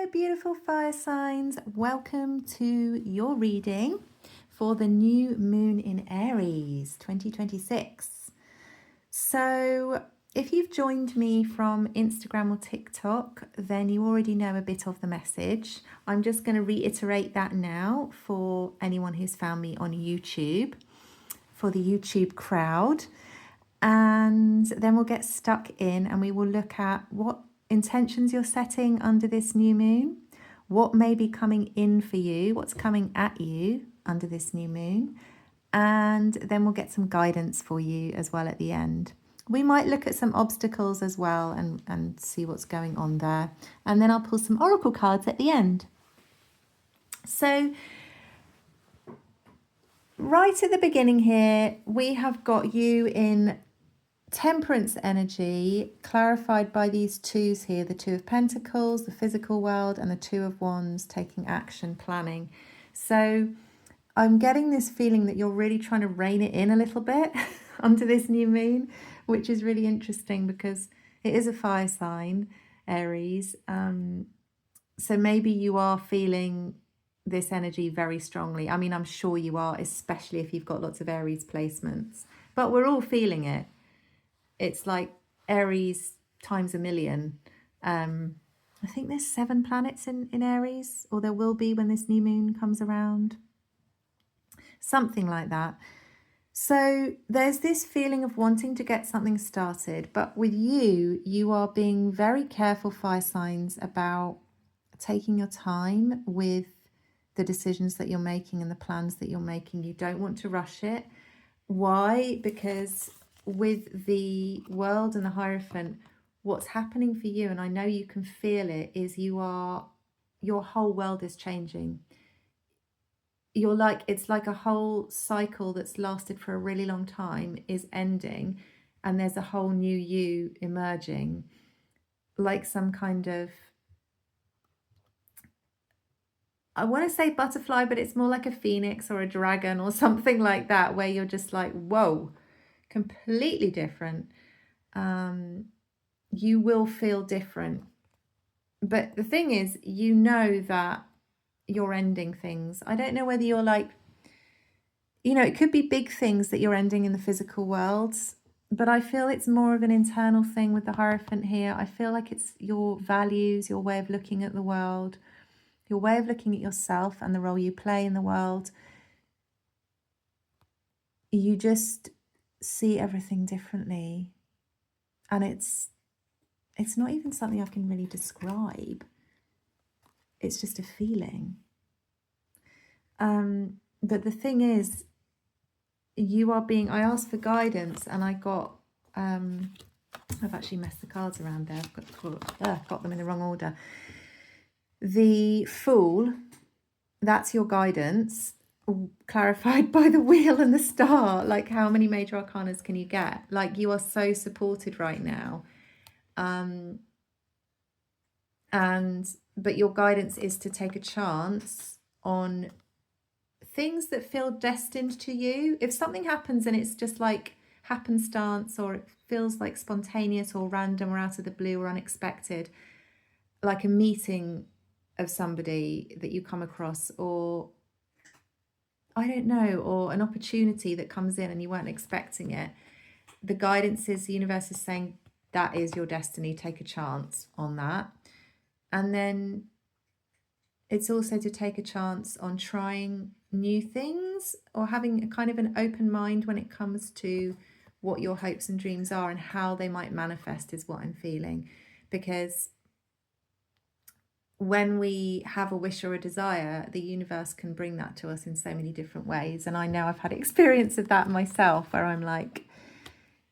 Hello, beautiful fire signs. Welcome to your reading for the new moon in Aries 2026. So, if you've joined me from Instagram or TikTok, then you already know a bit of the message. I'm just going to reiterate that now for anyone who's found me on YouTube, for the YouTube crowd. And then we'll get stuck in and we will look at what intentions you're setting under this new moon, what may be coming in for you, what's coming at you under this new moon, and then we'll get some guidance for you as well at the end. We might look at some obstacles as well and see what's going on there. And then I'll pull some oracle cards at the end. So right at the beginning here, we have got you in Temperance energy, clarified by these twos here, the Two of Pentacles, the physical world, and the Two of Wands, taking action, planning. So I'm getting this feeling that you're really trying to rein it in a little bit under this new moon, which is really interesting because it is a fire sign, Aries. So maybe you are feeling this energy very strongly. I mean, I'm sure you are, especially if you've got lots of Aries placements, but we're all feeling it. It's like Aries times a million. I think there's 7 planets in Aries, or there will be when this new moon comes around. Something like that. So there's this feeling of wanting to get something started, but with you, you are being very careful, fire signs, about taking your time with the decisions that you're making and the plans that you're making. You don't want to rush it. Why? Because with the world and the Hierophant, what's happening for you, and I know you can feel it, is your whole world is changing. You're like, it's like a whole cycle that's lasted for a really long time is ending, and there's a whole new you emerging, like some kind of, I want to say butterfly, but it's more like a phoenix or a dragon or something like that, where you're just like, whoa, completely different. You will feel different. But the thing is, you know that you're ending things. I don't know whether you're like, it could be big things that you're ending in the physical world, but I feel it's more of an internal thing with the Hierophant here. I feel like it's your values, your way of looking at the world, your way of looking at yourself and the role you play in the world. You just see everything differently, and it's not even something I can really describe. It's just a feeling. But the thing is, you are being, I asked for guidance and I got, I've actually messed the cards around there. I've got them in the wrong order. The Fool, that's your guidance, clarified by the Wheel and the Star. Like, how many major arcanas can you get? Like, you are so supported right now. But your guidance is to take a chance on things that feel destined to you. If something happens and it's just like happenstance, or it feels like spontaneous or random or out of the blue or unexpected, like a meeting of somebody that you come across, or I don't know, or an opportunity that comes in and you weren't expecting it, the guidance is, the universe is saying that is your destiny. Take a chance on that. And then it's also to take a chance on trying new things, or having a kind of an open mind when it comes to what your hopes and dreams are and how they might manifest, is what I'm feeling. Because when we have a wish or a desire, the universe can bring that to us in so many different ways. And I know I've had experience of that myself, where I'm like,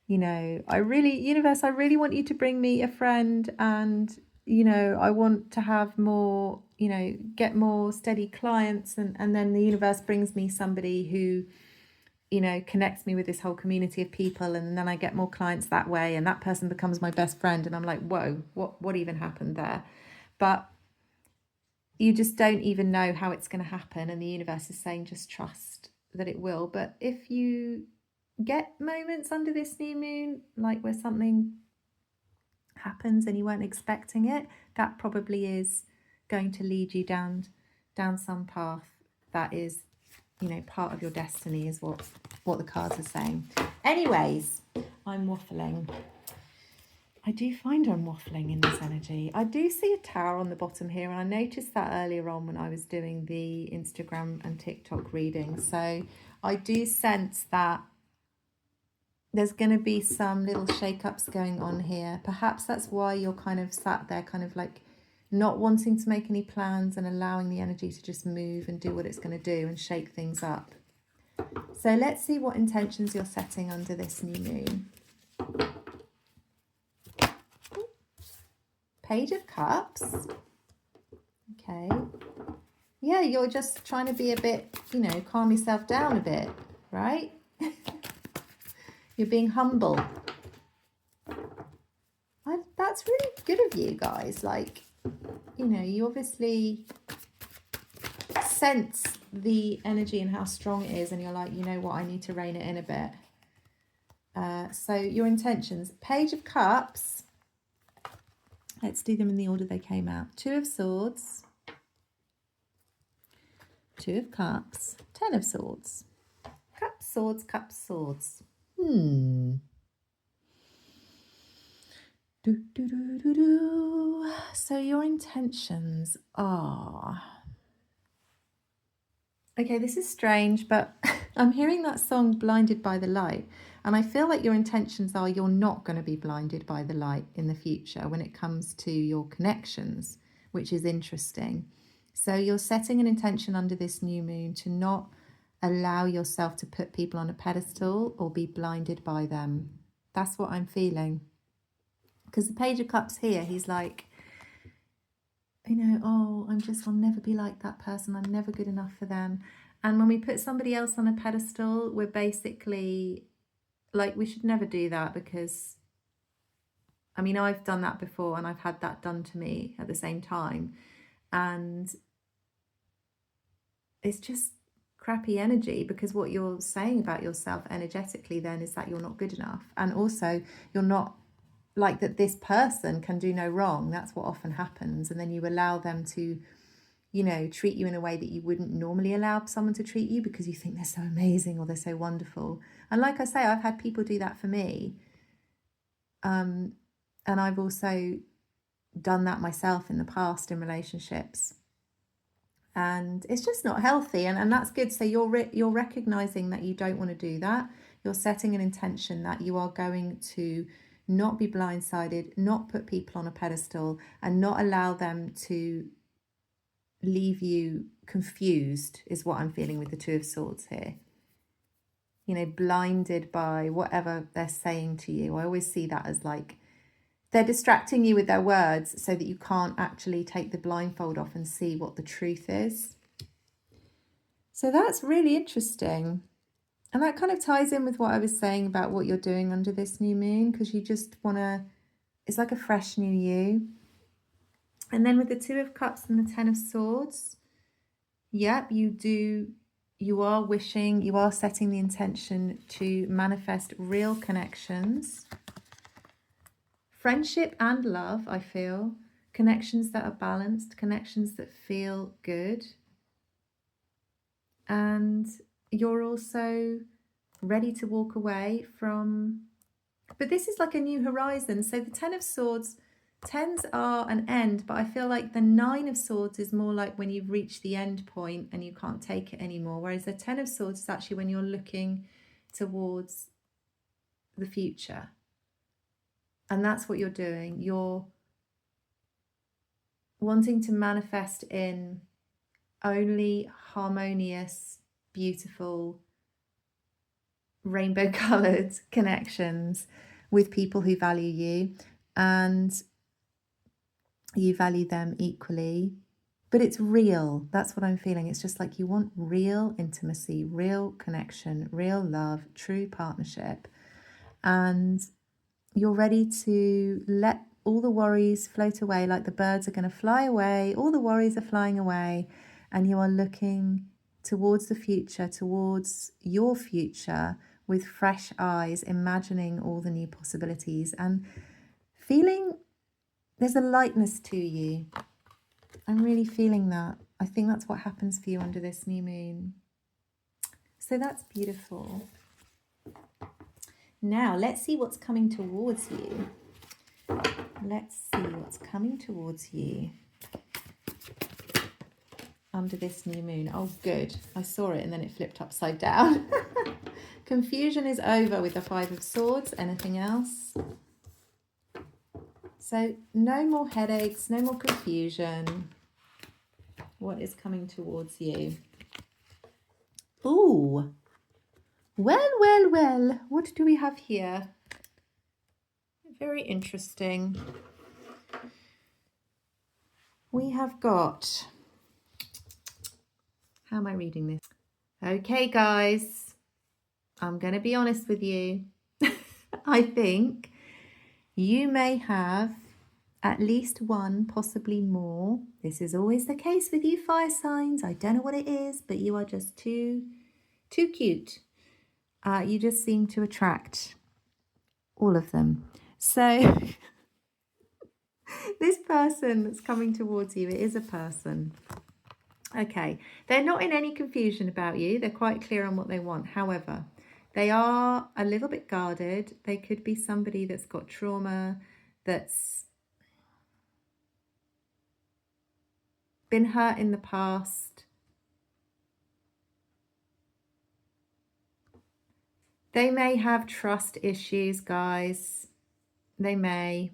universe, I really want you to bring me a friend, and I want to have more, get more steady clients, and then the universe brings me somebody who, connects me with this whole community of people, and then I get more clients that way, and that person becomes my best friend, and I'm like, whoa, what even happened there? But you just don't even know how it's going to happen, and the universe is saying just trust that it will. But if you get moments under this new moon, like where something happens and you weren't expecting it, that probably is going to lead you down some path that is, you know, part of your destiny, is what the cards are saying. Anyways, I'm waffling. I do find I'm waffling in this energy. I do see a tower on the bottom here, and I noticed that earlier on when I was doing the Instagram and TikTok reading. So I do sense that there's going to be some little shake-ups going on here. Perhaps that's why you're kind of sat there kind of like not wanting to make any plans and allowing the energy to just move and do what it's going to do and shake things up. So let's see what intentions you're setting under this new moon. Page of Cups. Okay. Yeah, you're just trying to be a bit, you know, calm yourself down a bit, right? You're being humble. That's really good of you guys. Like, you know, you obviously sense the energy and how strong it is, and you're like, you know what, I need to rein it in a bit. So your intentions. Page of Cups. Let's do them in the order they came out. 2 of Swords. 2 of Cups. 10 of Swords. Cups, Swords, Cups, Swords. So your intentions are... Okay, this is strange, but I'm hearing that song Blinded by the Light, and I feel like your intentions are you're not going to be blinded by the light in the future when it comes to your connections, which is interesting. So you're setting an intention under this new moon to not allow yourself to put people on a pedestal or be blinded by them. That's what I'm feeling. Because the Page of Cups here, he's like, you know, oh, I'll never be like that person. I'm never good enough for them. And when we put somebody else on a pedestal, we're basically like, we should never do that, because, I mean, I've done that before and I've had that done to me at the same time. And it's just crappy energy, because what you're saying about yourself energetically then is that you're not good enough. And also you're not like that this person can do no wrong. That's what often happens. And then you allow them to, you know, treat you in a way that you wouldn't normally allow someone to treat you, because you think they're so amazing or they're so wonderful. And like I say, I've had people do that for me. And I've also done that myself in the past in relationships. And it's just not healthy. And that's good. So you're recognizing that you don't want to do that. You're setting an intention that you are going to not be blindsided, not put people on a pedestal, and not allow them to leave you confused, is what I'm feeling with the 2 of Swords here. You know, blinded by whatever they're saying to you. I always see that as like they're distracting you with their words so that you can't actually take the blindfold off and see what the truth is. So that's really interesting. And that kind of ties in with what I was saying about what you're doing under this new moon, because you just want to, it's like a fresh new you. And then with the 2 of Cups and the 10 of Swords, yep, you are wishing, you are setting the intention to manifest real connections. Friendship and love, I feel. Connections that are balanced, connections that feel good. And you're also ready to walk away from, but this is like a new horizon. So the 10 of Swords, 10s are an end, but I feel like the 9 of Swords is more like when you've reached the end point and you can't take it anymore, whereas the 10 of Swords is actually when you're looking towards the future. And that's what you're doing. You're wanting to manifest in only harmonious, beautiful, rainbow coloured connections with people who value you and you value them equally. But it's real. That's what I'm feeling. It's just like you want real intimacy, real connection, real love, true partnership. And you're ready to let all the worries float away, like the birds are going to fly away. All the worries are flying away. And you are looking towards the future, towards your future with fresh eyes, imagining all the new possibilities and feeling there's a lightness to you. I'm really feeling that. I think that's what happens for you under this new moon. So that's beautiful. Now, let's see what's coming towards you. Let's see what's coming towards you under this new moon. Oh, good. I saw it and then it flipped upside down. Confusion is over with the Five of Swords. Anything else? So no more headaches, no more confusion. What is coming towards you? Ooh. Well, well, well. What do we have here? Very interesting. We have got... How am I reading this? Okay, guys. I'm going to be honest with you. I think you may have at least one, possibly more. This is always the case with you fire signs. I don't know what it is, but you are just too cute. You just seem to attract all of them. So this person that's coming towards you, it is a person. Okay, they're not in any confusion about you. They're quite clear on what they want. However, they are a little bit guarded. They could be somebody that's got trauma, that's been hurt in the past. They may have trust issues, guys. They may.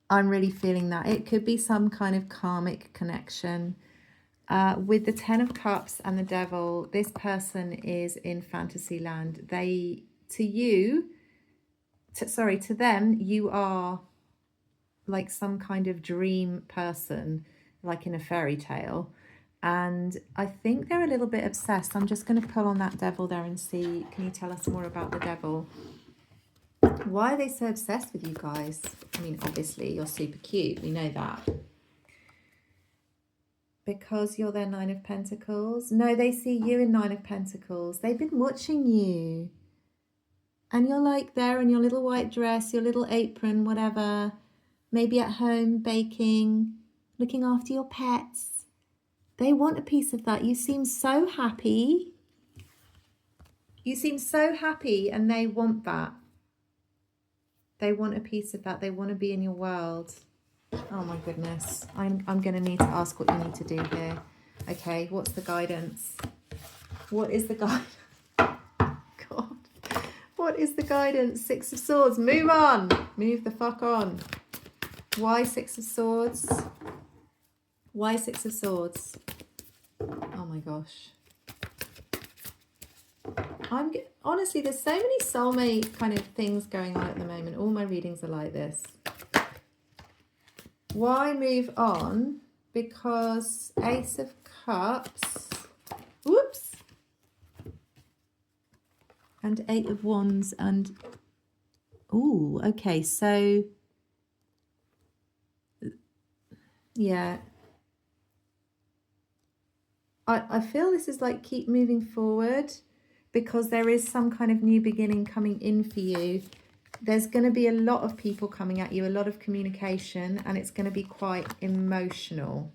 I'm really feeling that. It could be some kind of karmic connection. With the Ten of Cups and the Devil, this person is in fantasy land. To them, you are like some kind of dream person, like in a fairy tale. And I think they're a little bit obsessed. I'm just going to pull on that Devil there and see, can you tell us more about the Devil? Why are they so obsessed with you guys? I mean, obviously, you're super cute. We know that. Because you're their Nine of Pentacles? No, they see you in Nine of Pentacles. They've been watching you. And you're like there in your little white dress, your little apron, whatever. Maybe at home, baking, looking after your pets. They want a piece of that. You seem so happy. You seem so happy and they want that. They want a piece of that. They want to be in your world. Oh my goodness. I'm going to need to ask what you need to do here. Okay, what's the guidance? What is the guidance? God. What is the guidance? Six of Swords. Move on. Move the fuck on. Why Six of Swords? Why Six of Swords? Oh my gosh. Honestly, there's so many soulmate kind of things going on at the moment. All my readings are like this. Why move on? Because Ace of Cups, whoops, and Eight of Wands, and ooh, okay, so yeah, I feel this is like keep moving forward because there is some kind of new beginning coming in for you. There's going to be a lot of people coming at you, a lot of communication, and it's going to be quite emotional.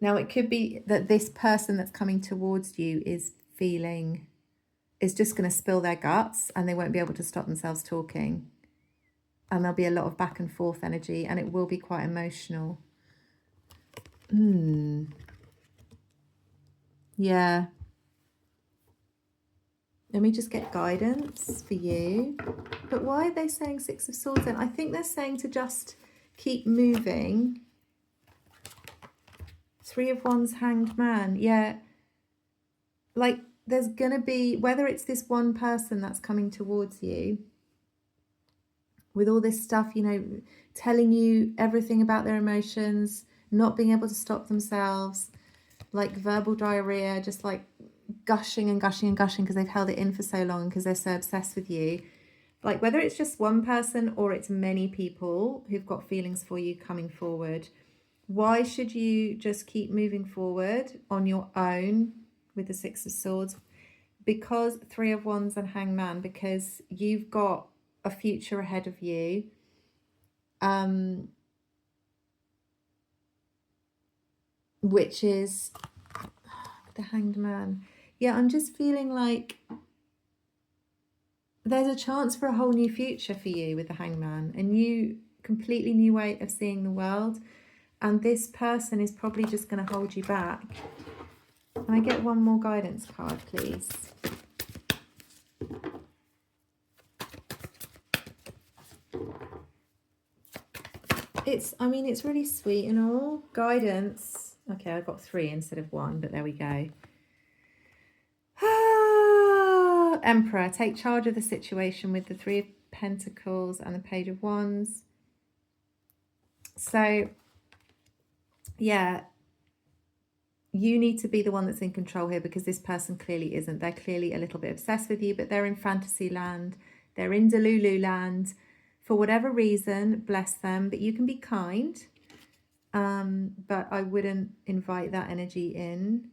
Now, it could be that this person that's coming towards you is just going to spill their guts and they won't be able to stop themselves talking. And there'll be a lot of back and forth energy and it will be quite emotional. Yeah. Let me just get guidance for you. But why are they saying Six of Swords then? I think they're saying to just keep moving. Three of Wands, Hanged Man. Yeah. Like there's going to be, whether it's this one person that's coming towards you with all this stuff, you know, telling you everything about their emotions, not being able to stop themselves, like verbal diarrhea, just like gushing and gushing and gushing because they've held it in for so long because they're so obsessed with you. Like whether it's just one person or it's many people who've got feelings for you coming forward, why should you just keep moving forward on your own with the Six of Swords? Because Three of Wands and Hanged Man, because you've got a future ahead of you. which is the Hanged Man. Yeah, I'm just feeling like there's a chance for a whole new future for you with the Hanged Man, a new, completely new way of seeing the world. And this person is probably just going to hold you back. Can I get one more guidance card, please? It's really sweet and all. Guidance. Okay, I got 3 instead of 1, but there we go. Emperor, take charge of the situation with the 3 of Pentacles and the Page of Wands. So, yeah, you need to be the one that's in control here, because this person clearly isn't. They're clearly a little bit obsessed with you, but they're in fantasy land. They're in Delulu land. For whatever reason, bless them, but you can be kind. But I wouldn't invite that energy in.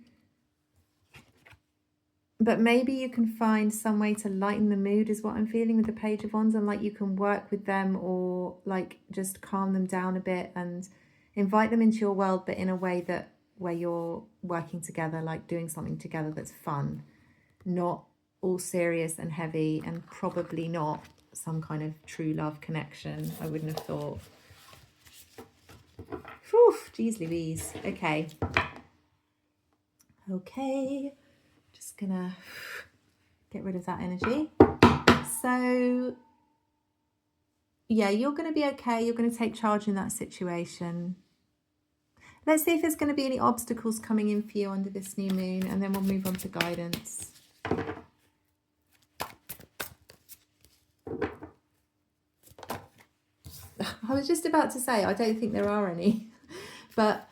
But maybe you can find some way to lighten the mood is what I'm feeling with the Page of Wands, and like you can work with them, or like just calm them down a bit and invite them into your world, but in a way that where you're working together, like doing something together that's fun, not all serious and heavy, and probably not some kind of true love connection. I wouldn't have thought. Whew, geez Louise. Okay. Just gonna get rid of that energy. So yeah, you're going to be okay. You're going to take charge in that situation. Let's see if there's going to be any obstacles coming in for you under this new moon, and then we'll move on to guidance. I was just about to say, I don't think there are any, but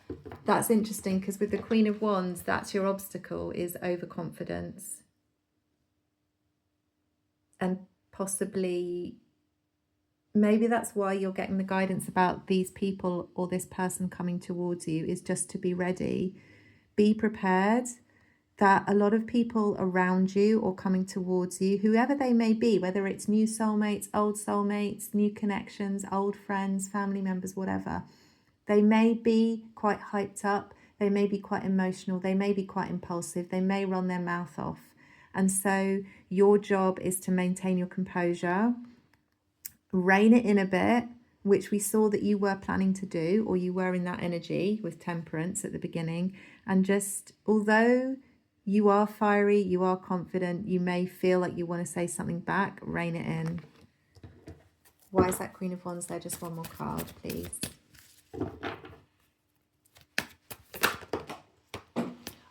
that's interesting, because with the Queen of Wands, that's your obstacle, is overconfidence. And possibly, maybe that's why you're getting the guidance about these people or this person coming towards you, is just to be ready. Be prepared that a lot of people around you or coming towards you, whoever they may be, whether it's new soulmates, new connections, old friends, family members, whatever, they may be quite hyped up, they may be quite emotional, they may be quite impulsive, they may run their mouth off. And so your job is to maintain your composure, rein it in a bit, which we saw that you were planning to do, or you were in that energy with Temperance at the beginning. And just, although you are fiery, you are confident, you may feel like you want to say something back, rein it in. Why is that Queen of Wands there? Just one more card, please.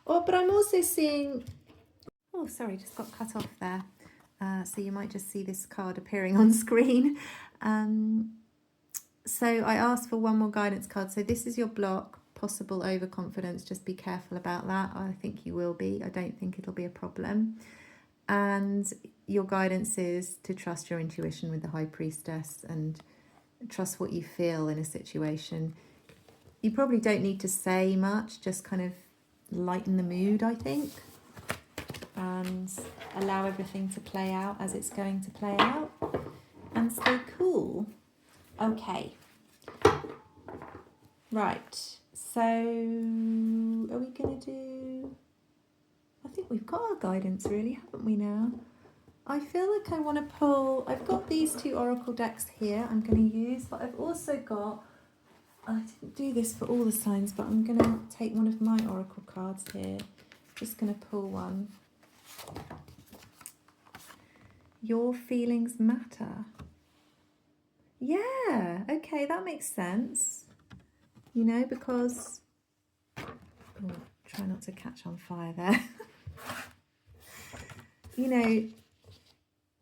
Oh, but I'm also seeing... Oh, sorry, just got cut off there. So you might just see this card appearing on screen. So I asked for one more guidance card. So this is your block, possible overconfidence. Just be careful about that. I think you will be. I don't think it'll be a problem. And your guidance is to trust your intuition with the High Priestess and trust what you feel in a situation. You probably don't need to say much, just kind of lighten the mood, I think, and allow everything to play out as it's going to play out, and stay cool. Okay. Right. So are we going to do... I think we've got our guidance really, haven't we now? I feel like I want to pull... I've got these 2 oracle decks here I'm going to use, but I've also got... I didn't do this for all the signs, but I'm going to take one of my oracle cards here. Just going to pull one. Your feelings matter. Yeah, okay, that makes sense. You know, because... Oh, try not to catch on fire there. You know,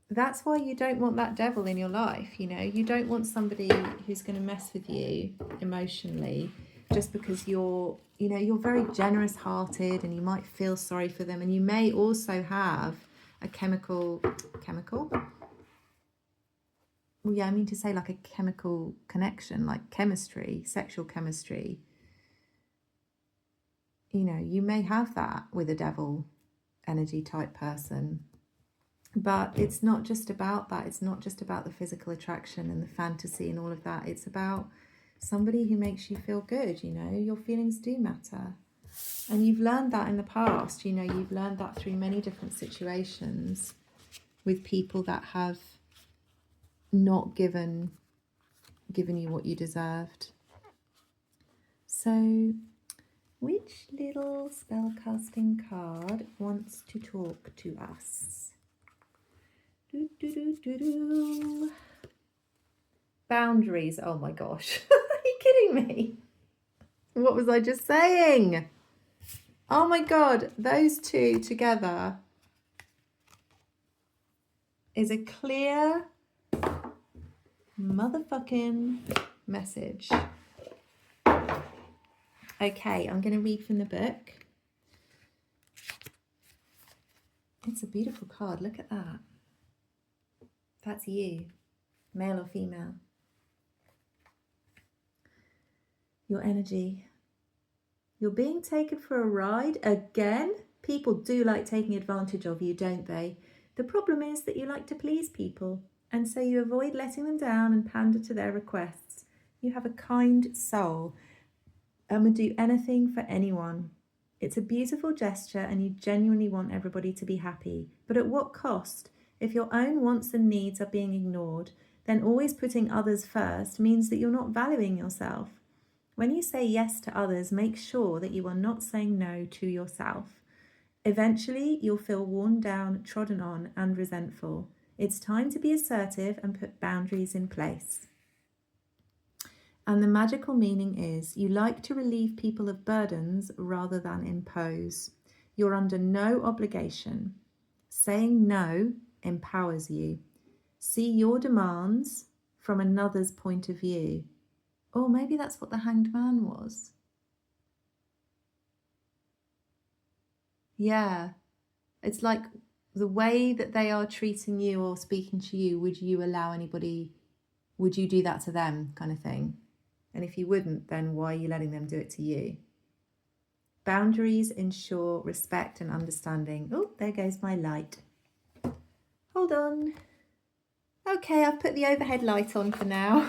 that's why you don't want that devil in your life, you know. You don't want somebody who's going to mess with you emotionally just because you're, you know, you're very generous-hearted and you might feel sorry for them. And you may also have a chemical? Well, yeah, I mean to say like a chemical connection, like chemistry, sexual chemistry. You know, you may have that with a devil energy type person. But it's not just about that. It's not just about the physical attraction and the fantasy and all of that. It's about somebody who makes you feel good, you know. Your feelings do matter. And you've learned that in the past, you know, you've learned that through many different situations with people that have not given you what you deserved. So which little spellcasting card wants to talk to us? Do, do, do, do, do. Boundaries. Oh my gosh. Are you kidding me? What was I just saying? Oh my God. Those two together is a clear motherfucking message. Okay, I'm going to read from the book. It's a beautiful card. Look at that. That's you, male or female. Your energy. You're being taken for a ride again. People do like taking advantage of you, don't they? The problem is that you like to please people, and so you avoid letting them down and pander to their requests. You have a kind soul and would do anything for anyone. It's a beautiful gesture and you genuinely want everybody to be happy. But at what cost? If your own wants and needs are being ignored, then always putting others first means that you're not valuing yourself. When you say yes to others, make sure that you are not saying no to yourself. Eventually, you'll feel worn down, trodden on, and resentful. It's time to be assertive and put boundaries in place. And the magical meaning is you like to relieve people of burdens rather than impose. You're under no obligation. Saying no empowers you. See your demands from another's point of view. Or maybe that's what the Hanged Man was. Yeah. It's like the way that they are treating you or speaking to you, would you allow anybody, would you do that to them kind of thing? And if you wouldn't, then why are you letting them do it to you? Boundaries ensure respect and understanding. Oh, there goes my light. Hold on. Okay, I've put the overhead light on for now.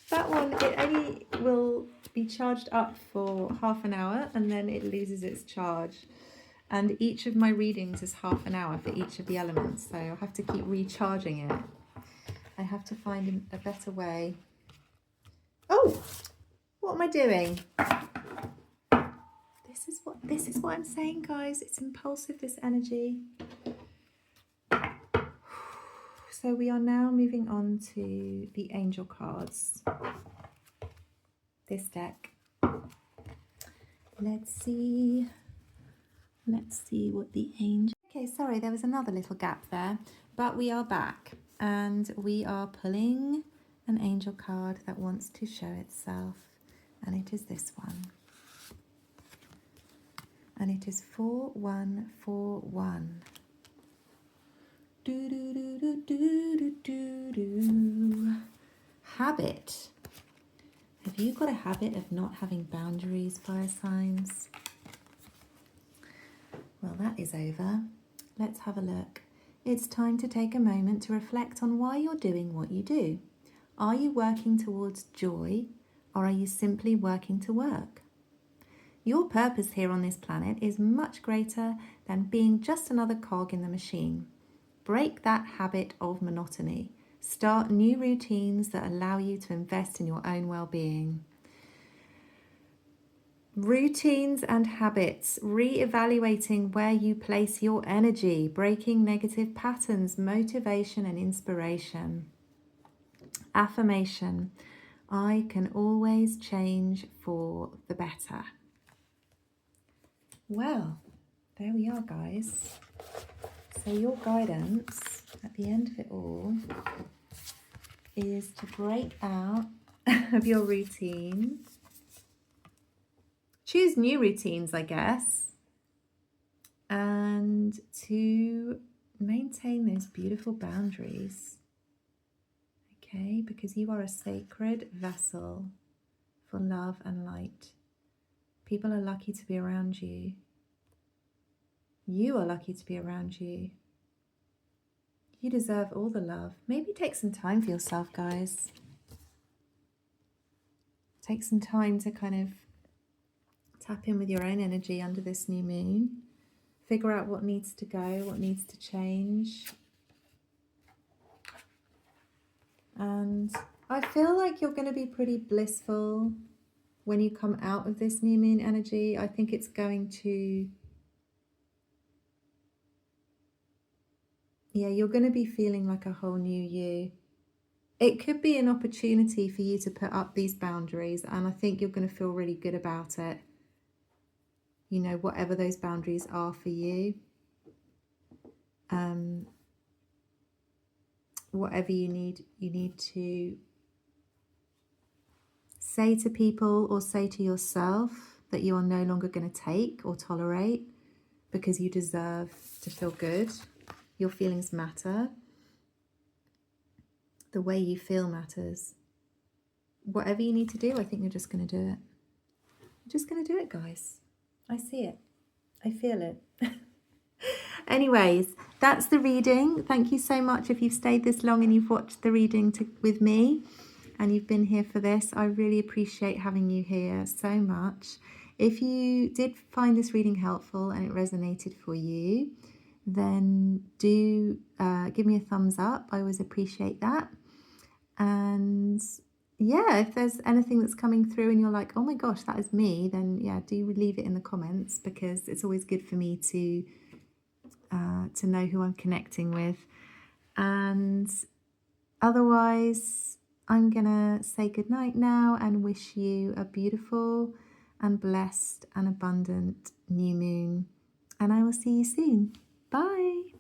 That one, it only will be charged up for half an hour and then it loses its charge. And each of my readings is half an hour for each of the elements, so I'll have to keep recharging it. I have to find a better way. Oh, what am I doing? This is what I'm saying, guys. It's impulsive, this energy. So we are now moving on to the angel cards. This deck. Let's see what the angel... Okay, sorry, there was another little gap there, but we are back and we are pulling an angel card that wants to show itself, and it is this one. And it is 4141. Do, do, do, do, do, do, do. Habit. Have you got a habit of not having boundaries, fire signs? Well, that is over. Let's have a look. It's time to take a moment to reflect on why you're doing what you do. Are you working towards joy, or are you simply working to work? Your purpose here on this planet is much greater than being just another cog in the machine. Break that habit of monotony. Start new routines that allow you to invest in your own well-being. Routines and habits, re-evaluating where you place your energy, breaking negative patterns, motivation and inspiration. Affirmation, I can always change for the better. Well, there we are, guys. So your guidance at the end of it all is to break out of your routine. Choose new routines, I guess, and to maintain those beautiful boundaries, okay? Because you are a sacred vessel for love and light. People are lucky to be around you. You are lucky to be around you. You deserve all the love. Maybe take some time for yourself, guys. Take some time to kind of tap in with your own energy under this new moon. Figure out what needs to go, what needs to change. And I feel like you're going to be pretty blissful when you come out of this new moon energy. I think it's going to, yeah, you're going to be feeling like a whole new you. It could be an opportunity for you to put up these boundaries, and I think you're going to feel really good about it. You know, whatever those boundaries are for you. Whatever you need to say to people or say to yourself that you are no longer going to take or tolerate, because you deserve to feel good. Your feelings matter. The way you feel matters. Whatever you need to do, I think you're just going to do it. You're just going to do it, guys. I see it. I feel it. Anyways, that's the reading. Thank you so much if you've stayed this long and you've watched the reading with me and you've been here for this. I really appreciate having you here so much. If you did find this reading helpful and it resonated for you, then do give me a thumbs up. I always appreciate that. And yeah, if there's anything that's coming through and you're like, oh my gosh, that is me, then yeah, do leave it in the comments, because it's always good for me to know who I'm connecting with. And otherwise, I'm gonna say goodnight now and wish you a beautiful and blessed and abundant new moon. And I will see you soon. Bye.